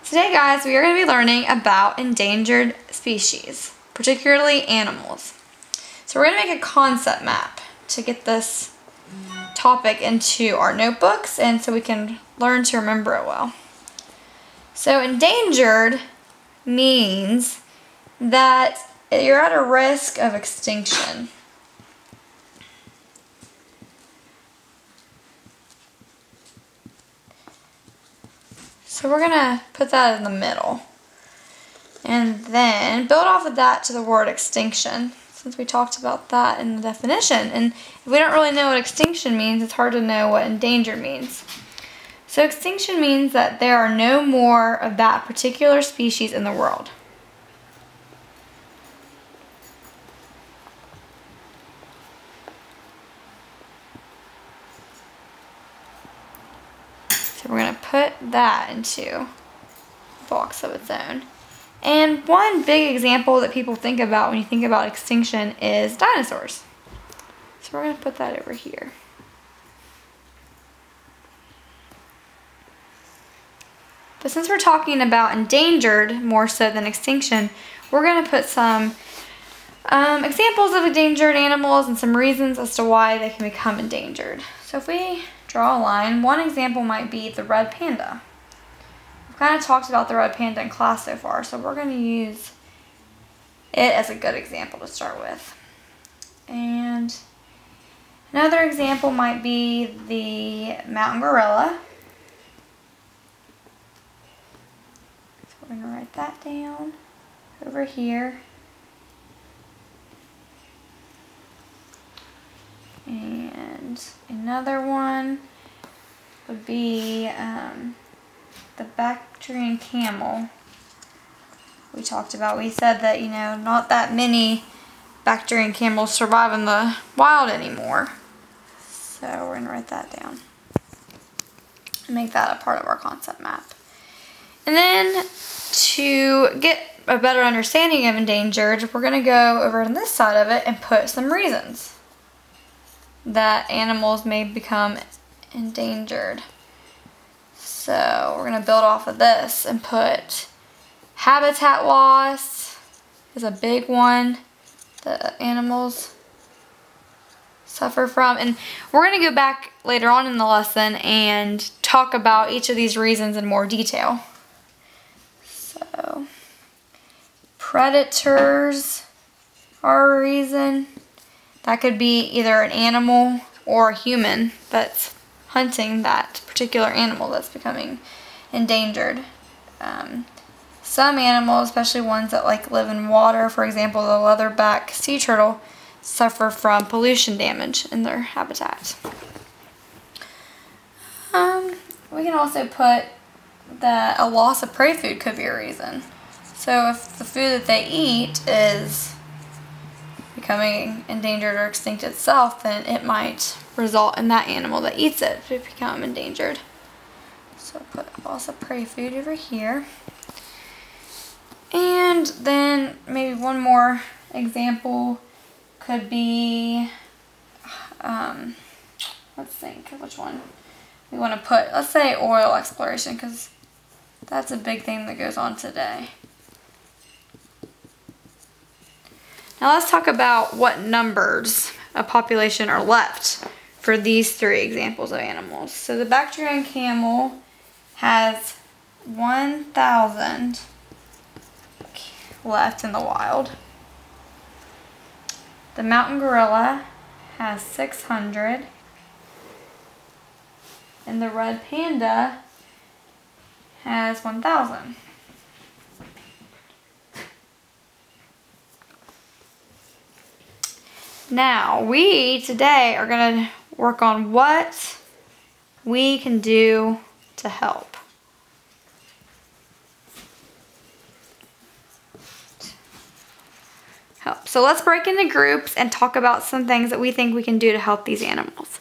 Today, guys, we are going to be learning about endangered species, particularly animals. So we're going to make a concept map to get this topic into our notebooks and so we can learn to remember it well. So endangered means that you're at a risk of extinction. So we're going to put that in the middle. And then build off of that to the word extinction, since we talked about that in the definition. And if we don't really know what extinction means, it's hard to know what endangered means. So extinction means that there are no more of that particular species in the world. So we're going to put that into a box of its own. And one big example that people think about when you think about extinction is dinosaurs. So we're going to put that over here. But since we're talking about endangered more so than extinction, we're going to put some examples of endangered animals and some reasons as to why they can become endangered. So if we draw a line, one example might be the red panda. We've kind of talked about the red panda in class so far, so we're going to use it as a good example to start with. And another example might be the mountain gorilla. So we're going to write that down over here. And another one would be the Bactrian camel. We talked about, we said that, you know, not that many Bactrian camels survive in the wild anymore. So we're going to write that down and make that a part of our concept map. And then to get a better understanding of endangered, we're going to go over on this side of it and put some reasons that animals may become endangered. So we're going to build off of this and put habitat loss is a big one that animals suffer from. And we're going to go back later on in the lesson and talk about each of these reasons in more detail. So predators are a reason. That could be either an animal or a human that's hunting that particular animal that's becoming endangered. Some animals, especially ones that live in water, for example, the leatherback sea turtle, suffer from pollution damage in their habitat. We can also put that a loss of prey food could be a reason. So if the food that they eat is becoming endangered or extinct itself, then it might result in that animal that eats it to become endangered. So put loss of prey food over here. And then maybe one more example could be, let's think which one we want to put. Let's say oil exploration, because that's a big thing that goes on today. Now let's talk about what numbers of population are left for these three examples of animals. So the Bactrian camel has 1,000 left in the wild. The mountain gorilla has 600. And the red panda has 1,000. Now, we today are going to work on what we can do to help. So let's break into groups and talk about some things that we think we can do to help these animals.